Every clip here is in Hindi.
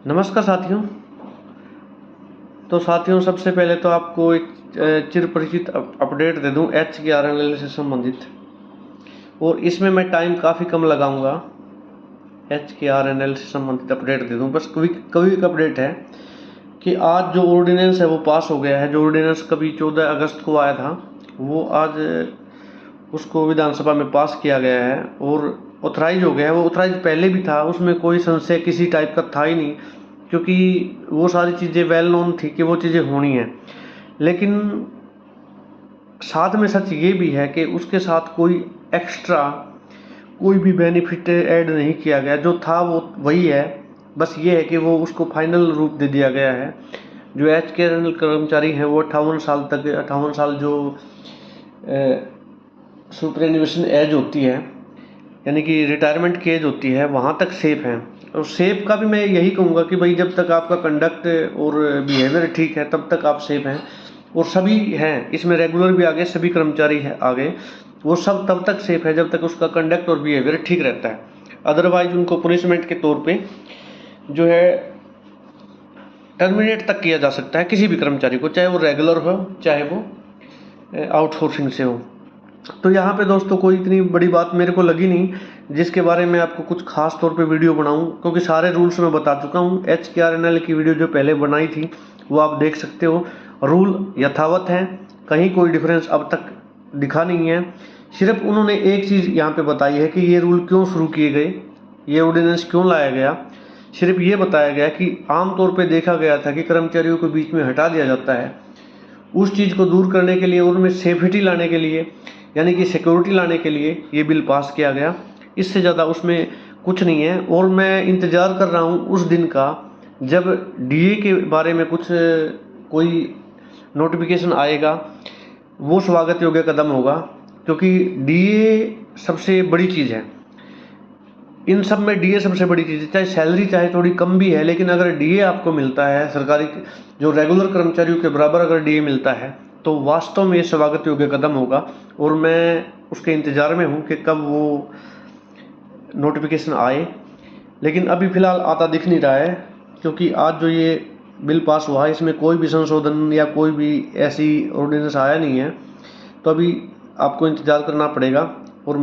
नमस्कार साथियों। साथियों, सबसे पहले तो आपको एक चिर परिचित अपडेट दे दूं HKRNL से संबंधित, और इसमें मैं टाइम काफ़ी कम लगाऊंगा। HKRNL से संबंधित अपडेट दे दूं, बस क्विक अपडेट है कि आज जो ऑर्डिनेंस है वो पास हो गया है। जो ऑर्डिनेंस कभी 14 अगस्त को आया था, वो आज उसको विधानसभा में पास किया गया है और ऑथराइज हो गया है। वो ऑथराइज पहले भी था, उसमें कोई संशय किसी टाइप का था ही नहीं, क्योंकि वो सारी चीज़ें वेल नोन थी कि वो चीज़ें होनी हैं। लेकिन साथ में सच ये भी है कि उसके साथ कोई एक्स्ट्रा कोई भी बेनिफिट ऐड नहीं किया गया। जो था वो वही है, बस ये है कि वो उसको फाइनल रूप दे दिया गया है। जो HKRNL कर्मचारी हैं वो 58 साल जो सुपरएनुएशन एज होती है, यानी कि रिटायरमेंट की एज होती है, वहाँ तक सेफ हैं। और सेफ का भी मैं यही कहूँगा कि भाई जब तक आपका कंडक्ट और बिहेवियर ठीक है तब तक आप सेफ हैं। और सभी हैं, इसमें रेगुलर भी आगे, सभी कर्मचारी हैं आगे, वो सब तब तक सेफ है जब तक उसका कंडक्ट और बिहेवियर ठीक रहता है। अदरवाइज उनको पनिशमेंट के तौर पे जो है टर्मिनेट तक किया जा सकता है किसी भी कर्मचारी को, चाहे वो रेगुलर हो चाहे वो आउटसोर्सिंग से हो। तो यहाँ पे दोस्तों कोई इतनी बड़ी बात मेरे को लगी नहीं जिसके बारे में आपको कुछ खास तौर पे वीडियो बनाऊं, क्योंकि सारे रूल्स मैं बता चुका हूँ। HKRNL की वीडियो जो पहले बनाई थी वो आप देख सकते हो। रूल यथावत है, कहीं कोई डिफरेंस अब तक दिखा नहीं है। सिर्फ उन्होंने एक चीज़ यहाँ पे बताई है कि ये रूल क्यों शुरू किए गए, ये ऑर्डिनेंस क्यों लाया गया। सिर्फ ये बताया गया कि आमतौर पर देखा गया था कि कर्मचारियों को बीच में हटा दिया जाता है। उस चीज़ को दूर करने के लिए, उनमें सेफ्टी लाने के लिए, यानी कि सिक्योरिटी लाने के लिए ये बिल पास किया गया। इससे ज़्यादा उसमें कुछ नहीं है। और मैं इंतज़ार कर रहा हूँ उस दिन का जब DA के बारे में कुछ कोई नोटिफिकेशन आएगा। वो स्वागत योग्य कदम होगा, क्योंकि DA सबसे बड़ी चीज़ है। इन सब में DA सबसे बड़ी चीज़ है। चाहे सैलरी चाहे थोड़ी कम भी है, लेकिन अगर DA आपको मिलता है, सरकारी जो रेगुलर कर्मचारियों के बराबर अगर DA मिलता है, तो वास्तव में ये स्वागत योग्य कदम होगा। और मैं उसके इंतज़ार में हूँ कि कब वो नोटिफिकेशन आए, लेकिन अभी फ़िलहाल आता दिख नहीं रहा है, क्योंकि आज जो ये बिल पास हुआ है इसमें कोई भी संशोधन या कोई भी ऐसी ऑर्डिनेंस आया नहीं है। तो अभी आपको इंतज़ार करना पड़ेगा और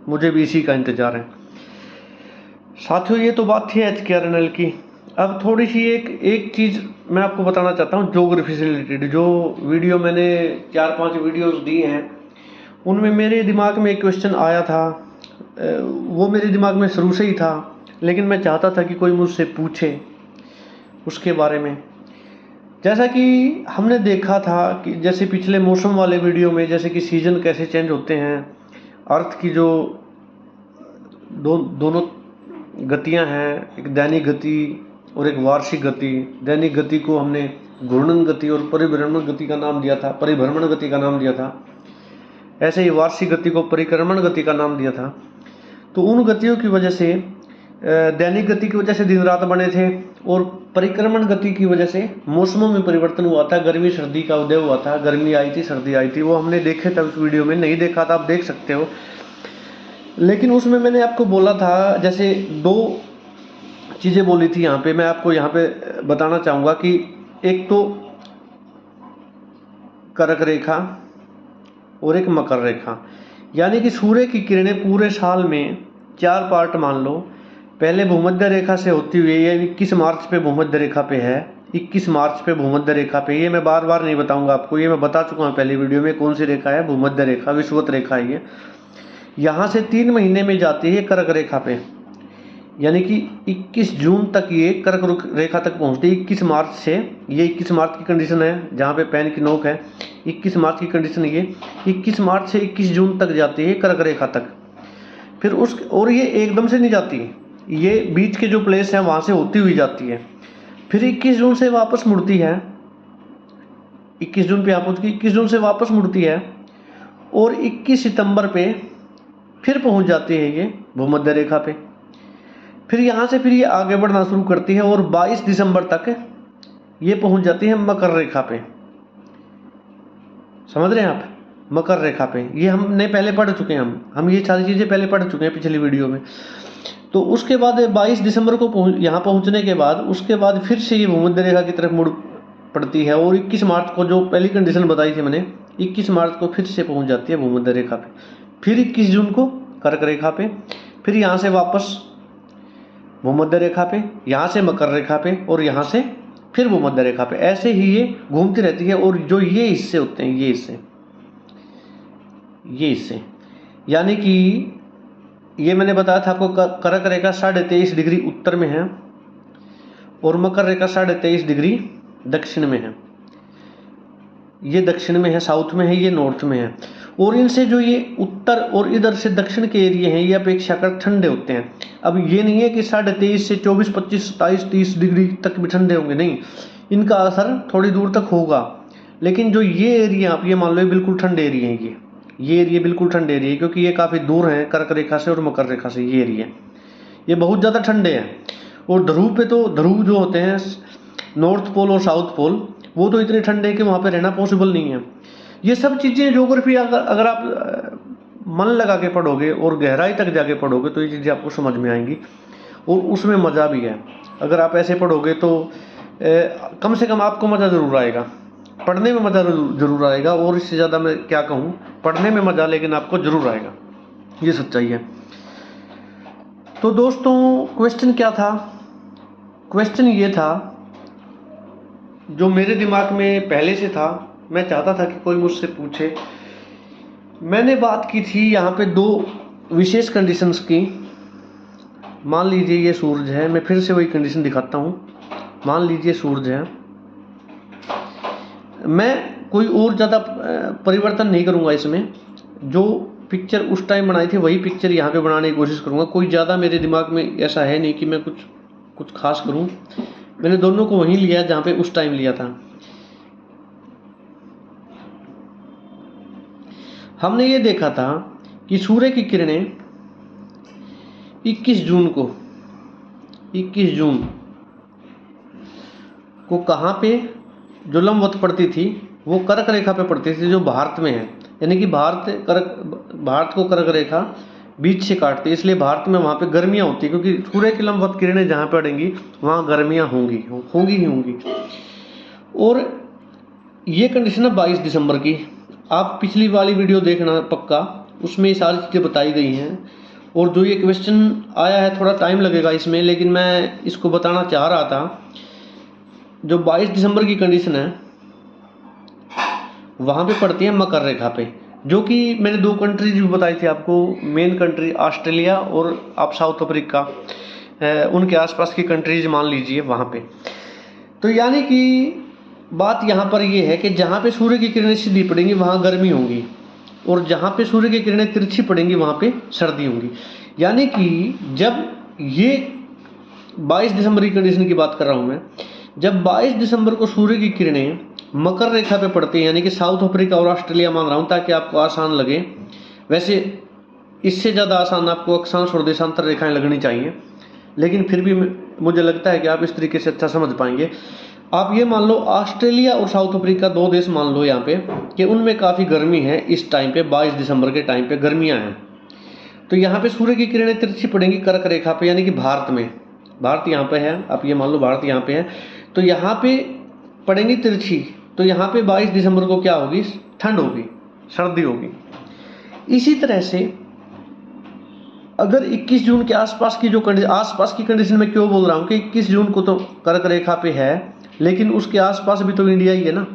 मुझे भी इसी का इंतज़ार है। साथियों, ये तो बात थी HKRNL की। अब थोड़ी सी एक चीज़ मैं आपको बताना चाहता हूँ ज्योग्राफी से रिलेटेड। जो वीडियो मैंने 4-5 वीडियोस दी हैं, उनमें मेरे दिमाग में एक क्वेश्चन आया था। वो मेरे दिमाग में शुरू से ही था, लेकिन मैं चाहता था कि कोई मुझसे पूछे उसके बारे में। जैसा कि हमने देखा था कि जैसे पिछले मौसम वाले वीडियो में, जैसे कि सीजन कैसे चेंज होते हैं, अर्थ की जो दोनों गतियां हैं, एक दैनिक गति और एक वार्षिक गति। दैनिक गति को हमने घूर्णन गति और परिभ्रमण गति का नाम दिया था, परिभ्रमण गति का नाम दिया था। ऐसे ही वार्षिक गति को परिक्रमण गति का नाम दिया था। तो उन गतियों की वजह से, दैनिक गति की वजह से दिन रात बने थे, और परिक्रमण गति की वजह से मौसमों में परिवर्तन हुआ था। गर्मी सर्दी का उदय हुआ था, गर्मी आई थी, सर्दी आई थी। वो हमने देखे था उस वीडियो में। नहीं देखा था आप देख सकते हो। लेकिन उसमें मैंने आपको बोला था, जैसे 2 चीज़ें बोली थी यहाँ पे, मैं आपको यहाँ पे बताना चाहूँगा कि एक तो कर्क रेखा और एक मकर रेखा, यानी कि सूर्य की किरणें पूरे साल में 4 पार्ट मान लो। पहले भूमध्य रेखा से होती हुई, ये 21 मार्च पे भूमध्य रेखा पे है, 21 मार्च पे भूमध्य रेखा पे। ये मैं बार बार नहीं बताऊंगा आपको, ये मैं बता चुका हूँ पहली वीडियो में कौन सी रेखा है। भूमध्य रेखा विषुवत रेखा है ये। यहाँ से 3 महीने में जाती है कर्क रेखा पे, यानी कि 21 जून तक ये कर्क रेखा तक पहुँचती है। 21 मार्च से, ये 21 मार्च की कंडीशन है जहाँ पे पेन की नोक है, 21 मार्च की कंडीशन ये। 21 मार्च से 21 जून तक जाती है कर्क रेखा तक। फिर और ये एकदम से नहीं जाती, ये बीच के जो प्लेस हैं वहाँ से होती हुई जाती है। फिर 21 जून से वापस मुड़ती है, 21 जून पे आप पहुँच गई, 21 जून से वापस मुड़ती है, और 21 सितंबर पे फिर पहुँच जाती है ये भूमध्य रेखा पे। फिर यहाँ से फिर ये आगे बढ़ना शुरू करती है, और 22 दिसंबर तक ये पहुँच जाती है मकर रेखा पे। समझ रहे हैं आप? मकर रेखा पे ये हमने पहले पढ़ चुके हैं। हम ये सारी चीज़ें पहले पढ़ चुके हैं पिछली वीडियो में। तो उसके बाद 22 दिसंबर को यहाँ पहुँचने के बाद उसके बाद फिर से ये भूमध्य रेखा की तरफ मुड़ पड़ती है और 21 मार्च को जो पहली कंडीशन बताई थी मैंने, 21 मार्च को फिर से पहुँच जाती है भूमध्य रेखा पे, फिर 21 जून को कर्क रेखा पे, फिर यहाँ से वापस भूमध्य रेखा पे, यहाँ से मकर रेखा पे और यहाँ से फिर भूमध्य रेखा पे। ऐसे ही ये घूमती रहती है। और जो ये हिस्से होते हैं, ये हिस्से यानी कि ये मैंने बताया था आपको, कर्क रेखा 23.5 डिग्री उत्तर में है और मकर रेखा 23.5 डिग्री दक्षिण में है। ये दक्षिण में है, साउथ में है, ये नॉर्थ में है। और इनसे जो ये उत्तर और इधर से दक्षिण के एरिया हैं, ये अपेक्षाकृत ठंडे होते हैं। अब ये नहीं है कि 23.5 से 24, 25, 27, 30 डिग्री तक भी ठंडे होंगे, नहीं, इनका असर थोड़ी दूर तक होगा। लेकिन जो ये एरिया आप ये मान लो, ये बिल्कुल ठंडे एरिया है। ये एरिया बिल्कुल ठंडे एरिया है, क्योंकि ये काफ़ी दूर है कर्क रेखा से और मकर रेखा से। ये एरिया ये बहुत ज़्यादा ठंडे हैं। और ध्रुव पे तो, ध्रुव जो होते हैं नॉर्थ पोल और साउथ पोल, वो तो इतने ठंडे कि वहाँ पे रहना पॉसिबल नहीं है। ये सब चीज़ें ज्योग्राफी अगर आप मन लगा के पढ़ोगे और गहराई तक जाके पढ़ोगे तो ये चीज़ें आपको समझ में आएंगी और उसमें मज़ा भी है। अगर आप ऐसे पढ़ोगे तो कम से कम आपको मज़ा ज़रूर आएगा, पढ़ने में मज़ा ज़रूर आएगा। और इससे ज़्यादा मैं क्या कहूँ, पढ़ने में मज़ा लेकिन आपको ज़रूर आएगा, ये सच्चाई है। तो दोस्तों क्वेश्चन क्या था? क्वेश्चन ये था जो मेरे दिमाग में पहले से था, मैं चाहता था कि कोई मुझसे पूछे। मैंने बात की थी यहाँ पे 2 विशेष कंडीशंस की। मान लीजिए ये सूरज है, मैं फिर से वही कंडीशन दिखाता हूँ। मान लीजिए सूरज है, मैं कोई और ज़्यादा परिवर्तन नहीं करूँगा इसमें। जो पिक्चर उस टाइम बनाई थी वही पिक्चर यहाँ पे बनाने की कोशिश करूँगा। कोई ज़्यादा मेरे दिमाग में ऐसा है नहीं कि मैं कुछ खास करूँ। मैंने दोनों को वहीं लिया जहाँ पे उस टाइम लिया था। हमने ये देखा था कि सूर्य की किरणें 21 जून को कहाँ पे जो लंबवत पड़ती थी, वो कर्क रेखा पे पड़ती थी, जो भारत में है। यानी कि भारत को कर्क रेखा बीच से काटती है, इसलिए भारत में वहाँ पे गर्मियाँ होती है, क्योंकि सूर्य की लंबवत किरणें जहाँ पड़ेंगी वहाँ गर्मियाँ होंगी। और ये कंडीशन है 22 दिसंबर की। आप पिछली वाली वीडियो देखना पक्का, उसमें ये सारी चीज़ें बताई गई हैं। और जो ये क्वेश्चन आया है, थोड़ा टाइम लगेगा इसमें, लेकिन मैं इसको बताना चाह रहा था। जो 22 दिसंबर की कंडीशन है वहाँ पे पड़ती है मकर रेखा पे, जो कि मैंने 2 कंट्रीज भी बताई थी आपको। मेन कंट्री ऑस्ट्रेलिया और आप साउथ अफ्रीका, उनके आसपास की कंट्रीज मान लीजिए वहाँ पे। तो यानी कि बात यहाँ पर ये है कि जहाँ पे सूर्य की किरणें सीधी पड़ेंगी वहाँ गर्मी होगी, और जहाँ पे सूर्य की किरणें तिरछी पड़ेंगी वहाँ पे सर्दी होगी। यानी कि जब ये 22 दिसंबर की कंडीशन की बात कर रहा हूँ मैं, जब 22 दिसंबर को सूर्य की किरणें मकर रेखा पे पड़ती हैं, यानी कि साउथ अफ्रीका और ऑस्ट्रेलिया मान रहा हूँ ताकि आपको आसान लगे। वैसे इससे ज़्यादा आसान आपको अक्षांश और देशांतर रेखाएं लगनी चाहिए, लेकिन फिर भी मुझे लगता है कि आप इस तरीके से अच्छा समझ पाएंगे। आप ये मान लो ऑस्ट्रेलिया और साउथ अफ्रीका 2 देश मान लो यहाँ पे कि उनमें काफ़ी गर्मी है इस टाइम पे, 22 दिसंबर के टाइम पे गर्मियाँ हैं। तो यहाँ पे सूर्य की किरणें तिरछी पड़ेंगी कर्क रेखा पे, यानी कि भारत में, भारत यहाँ पे है, आप ये मान लो भारत यहाँ पे है, तो यहाँ पे पड़ेंगी तिरछी। तो यहाँ पे 22 दिसंबर को क्या होगी? ठंड होगी, सर्दी होगी। इसी तरह से अगर 21 जून के आसपास की जो आसपास की कंडीशन में क्यों बोल रहा हूँ कि 21 जून को तो कर्क रेखा पे है, लेकिन उसके आसपास भी तो इंडिया ही है ना।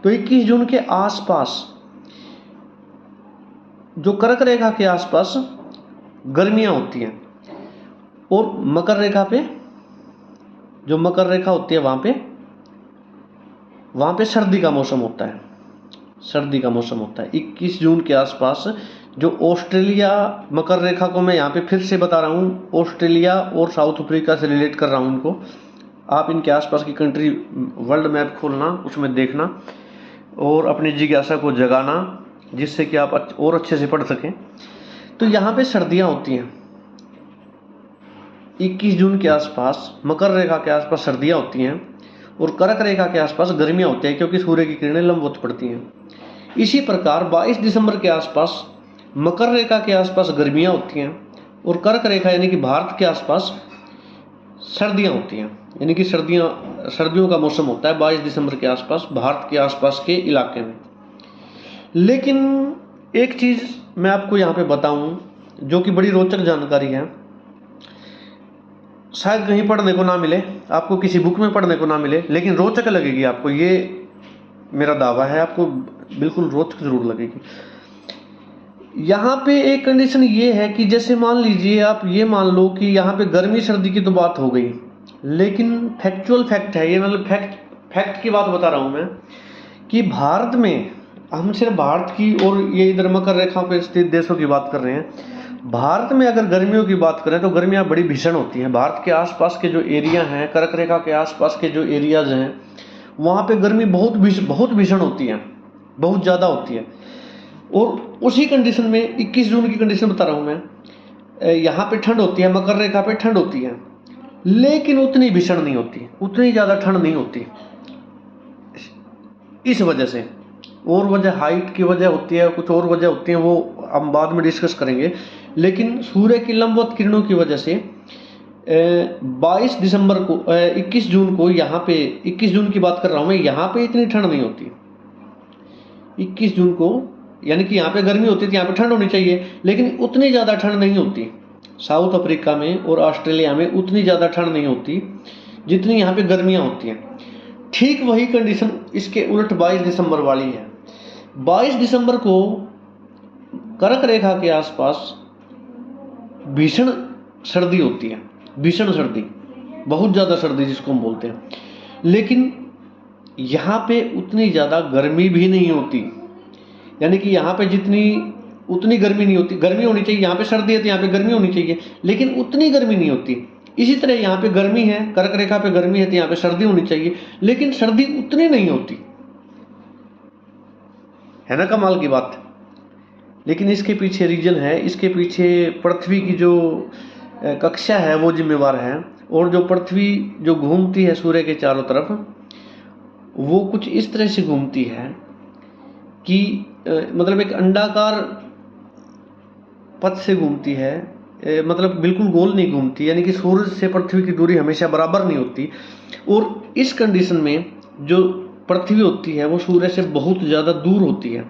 तो 21 जून के आसपास जो कर्क रेखा के आसपास गर्मियाँ होती हैं, और मकर रेखा पे जो मकर रेखा होती है वहाँ पे सर्दी का मौसम होता है, सर्दी का मौसम होता है 21 जून के आसपास। जो ऑस्ट्रेलिया, मकर रेखा को मैं यहाँ पे फिर से बता रहा हूँ, ऑस्ट्रेलिया और साउथ अफ्रीका से रिलेट कर रहा हूँ इनको। आप इनके आसपास की कंट्री वर्ल्ड मैप खोलना, उसमें देखना और अपनी जिज्ञासा को जगाना, जिससे कि आप और अच्छे से पढ़ सकें। तो यहाँ पे सर्दियाँ होती हैं 21 जून के आसपास, मकर रेखा के आसपास सर्दियाँ होती हैं, और कर्क रेखा के आसपास गर्मियाँ होती हैं, क्योंकि सूर्य की किरणें लंबवत पड़ती हैं। इसी प्रकार 22 दिसंबर के आसपास मकर रेखा के आसपास गर्मियाँ होती हैं, और कर्क रेखा यानी कि भारत के आसपास सर्दियाँ होती हैं, यानी कि सर्दियों का मौसम होता है 22 दिसंबर के आसपास भारत के आसपास के इलाके में। लेकिन एक चीज़ मैं आपको यहाँ पे बताऊँ जो कि बड़ी रोचक जानकारी है, शायद कहीं पढ़ने को ना मिले, आपको किसी बुक में पढ़ने को ना मिले, लेकिन रोचक लगेगी आपको, ये मेरा दावा है, आपको बिल्कुल रोचक जरूर लगेगी। यहाँ पे एक कंडीशन ये है कि जैसे मान लीजिए आप ये मान लो कि यहाँ पे गर्मी सर्दी की तो बात हो गई, लेकिन फैक्चुअल फैक्ट है ये, मतलब फैक्ट की बात बता रहा हूँ मैं कि भारत में, हम सिर्फ भारत की और ये इधर मकर रेखा पे स्थित देशों की बात कर रहे हैं। भारत में अगर गर्मियों की बात करें तो गर्मियाँ बड़ी भीषण होती हैं। भारत के आसपास के जो एरिया हैं, कर्क रेखा के आसपास के जो एरियाज हैं, वहाँ पे गर्मी बहुत भीषण होती है, बहुत ज़्यादा होती है। और उसी कंडीशन में 21 जून की कंडीशन बता रहा हूँ मैं, यहाँ पे ठंड होती है, मकर रेखा पे ठंड होती है, लेकिन उतनी भीषण नहीं होती, उतनी ज़्यादा ठंड नहीं होती। इस वजह से, और वजह हाइट की वजह होती है, कुछ और वजह होती है, वो हम बाद में डिस्कस करेंगे। लेकिन सूर्य की लंबवत किरणों की वजह से 22 दिसंबर को 21 जून को यहाँ पे, 21 जून की बात कर रहा हूँ मैं, यहाँ पे इतनी ठंड नहीं होती। 21 जून को यानी कि यहाँ पे गर्मी होती थी, यहाँ पे ठंड होनी चाहिए, लेकिन उतनी ज़्यादा ठंड नहीं होती। साउथ अफ्रीका में और ऑस्ट्रेलिया में उतनी ज़्यादा ठंड नहीं होती जितनी यहाँ पे गर्मियाँ होती हैं। ठीक वही कंडीशन इसके उलट 22 दिसंबर वाली है। 22 दिसंबर को कर्क रेखा के आसपास भीषण सर्दी होती है, भीषण सर्दी, बहुत ज़्यादा सर्दी जिसको हम बोलते हैं, लेकिन यहाँ पे उतनी ज़्यादा गर्मी भी नहीं होती। यानी कि यहाँ पे उतनी गर्मी नहीं होती, गर्मी होनी चाहिए, यहाँ पे सर्दी है तो यहाँ पे गर्मी होनी चाहिए, लेकिन उतनी गर्मी नहीं होती। इसी तरह यहाँ पे गर्मी है, कर्क रेखा पे गर्मी है तो यहाँ पे सर्दी होनी चाहिए, लेकिन सर्दी उतनी नहीं होती है ना, कमाल की बात। लेकिन इसके पीछे रीजन है, इसके पीछे पृथ्वी की जो कक्षा है वो जिम्मेवार है, और जो पृथ्वी जो घूमती है सूर्य के चारों तरफ, वो कुछ इस तरह से घूमती है कि मतलब एक अंडाकार पथ से घूमती है, मतलब बिल्कुल गोल नहीं घूमती, यानी कि सूर्य से पृथ्वी की दूरी हमेशा बराबर नहीं होती। और इस कंडीशन में जो पृथ्वी होती है वो सूर्य से बहुत ज़्यादा दूर होती है।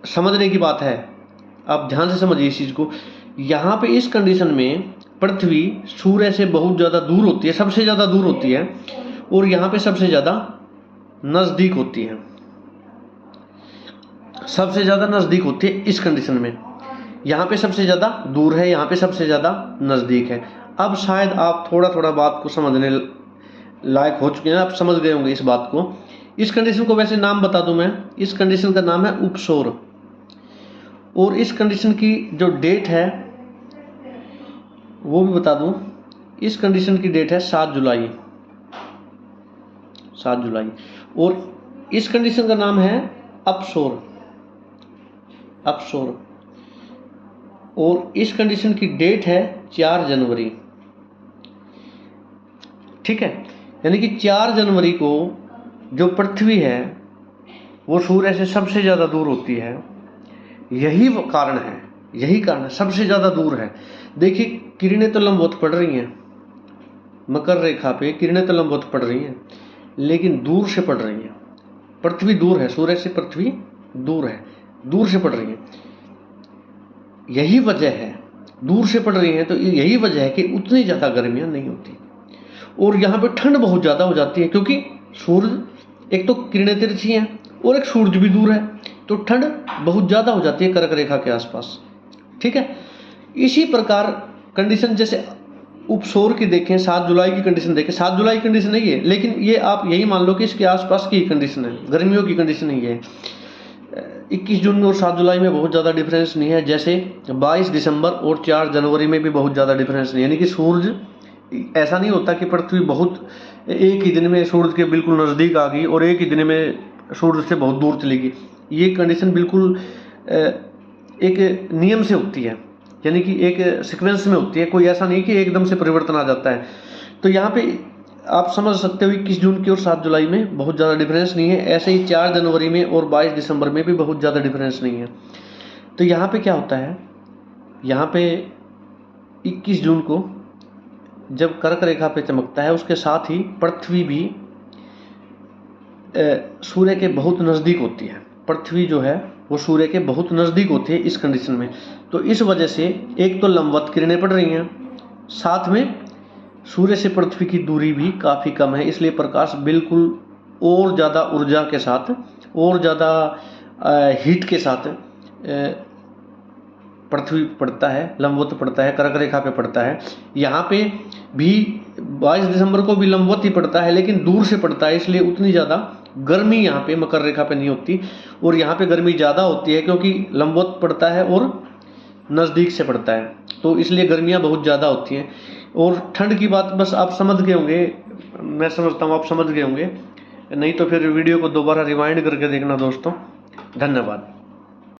समझने की बात है, आप ध्यान से समझिए इस चीज़ को। यहाँ पे इस कंडीशन में पृथ्वी सूर्य से बहुत ज़्यादा दूर होती है, सबसे ज़्यादा दूर होती है, और यहाँ पे सबसे ज़्यादा नज़दीक होती है, सबसे ज़्यादा नज़दीक होती है। इस कंडीशन में यहाँ पे सबसे ज़्यादा दूर है, यहाँ पे सबसे ज़्यादा नज़दीक है। अब शायद आप थोड़ा थोड़ा बात को समझने लायक हो चुके हैं, आप समझ गए होंगे इस बात को। इस कंडीशन को वैसे नाम बता दूं मैं, इस कंडीशन का नाम है उपसौर, और इस कंडीशन की जो डेट है वो भी बता दूं। इस कंडीशन की डेट है 7 जुलाई, 7 जुलाई। और इस कंडीशन का नाम है अपसौर, अपसौर। और इस कंडीशन की डेट है 4 जनवरी, ठीक है। यानी कि 4 जनवरी को जो पृथ्वी है वो सूर्य से सबसे ज़्यादा दूर होती है। यही कारण है, यही कारण है, सबसे ज़्यादा दूर है। देखिए किरणें तो लंबवत पड़ रही हैं, मकर रेखा पे किरणें तो लंबवत पड़ रही हैं, लेकिन दूर से पड़ रही हैं। पृथ्वी दूर है, सूर्य से पृथ्वी दूर है, दूर से पड़ रही है। यही वजह है, दूर से पड़ रही हैं तो यही वजह है कि उतनी ज़्यादा गर्मियाँ नहीं होती, और यहाँ पे ठंड बहुत ज़्यादा हो जाती है, क्योंकि सूर्य, एक तो किरणें तिरछी हैं और एक सूरज भी दूर है, तो ठंड बहुत ज़्यादा हो जाती है कर्क रेखा के आसपास, ठीक है। इसी प्रकार कंडीशन जैसे उपसौर की देखें, 7 जुलाई की कंडीशन देखें, 7 जुलाई की कंडीशन नहीं है, लेकिन ये आप यही मान लो कि इसके आसपास की कंडीशन है, गर्मियों की कंडीशन नहीं है। 21 जून में और 7 जुलाई में बहुत ज़्यादा डिफरेंस नहीं है, जैसे 22 दिसंबर और 4 जनवरी में भी बहुत ज़्यादा डिफरेंस नहीं है। यानी कि सूरज, ऐसा नहीं होता कि पृथ्वी बहुत एक ही दिन में सूरज के बिल्कुल नज़दीक आ गई और एक ही दिन में सूरज से बहुत दूर चली गई। ये कंडीशन बिल्कुल एक नियम से होती है, यानी कि एक सीक्वेंस में होती है, कोई ऐसा नहीं कि एकदम से परिवर्तन आ जाता है। तो यहाँ पे आप समझ सकते हो 21 जून की और 7 जुलाई में बहुत ज़्यादा डिफरेंस नहीं है। ऐसे ही 4 जनवरी में और 22 दिसंबर में भी बहुत ज़्यादा डिफरेंस नहीं है। तो यहाँ पे क्या होता है यहाँ पे 21 जून को जब कर्क रेखा पे चमकता है, उसके साथ ही पृथ्वी भी सूर्य के बहुत नज़दीक होती है। पृथ्वी जो है वो सूर्य के बहुत नज़दीक होती है इस कंडीशन में। तो इस वजह से एक तो लंबवत किरणें पड़ रही हैं, साथ में सूर्य से पृथ्वी की दूरी भी काफ़ी कम है, इसलिए प्रकाश बिल्कुल और ज़्यादा ऊर्जा के साथ, और ज़्यादा हीट के साथ पृथ्वी पड़ता है, लंबवत पड़ता है, कर्क रेखा पे पड़ता है। यहाँ पे भी 22 दिसंबर को भी लंबवत ही पड़ता है, लेकिन दूर से पड़ता है, इसलिए उतनी ज़्यादा गर्मी यहाँ पे मकर रेखा पे नहीं होती। और यहाँ पे गर्मी ज़्यादा होती है क्योंकि लंबवत पड़ता है और नज़दीक से पड़ता है, तो इसलिए गर्मियाँ बहुत ज़्यादा होती हैं। और ठंड की बात बस आप समझ गए होंगे, मैं समझता हूँ आप समझ गए होंगे, नहीं तो फिर वीडियो को दोबारा रिवाइंड करके देखना दोस्तों। धन्यवाद।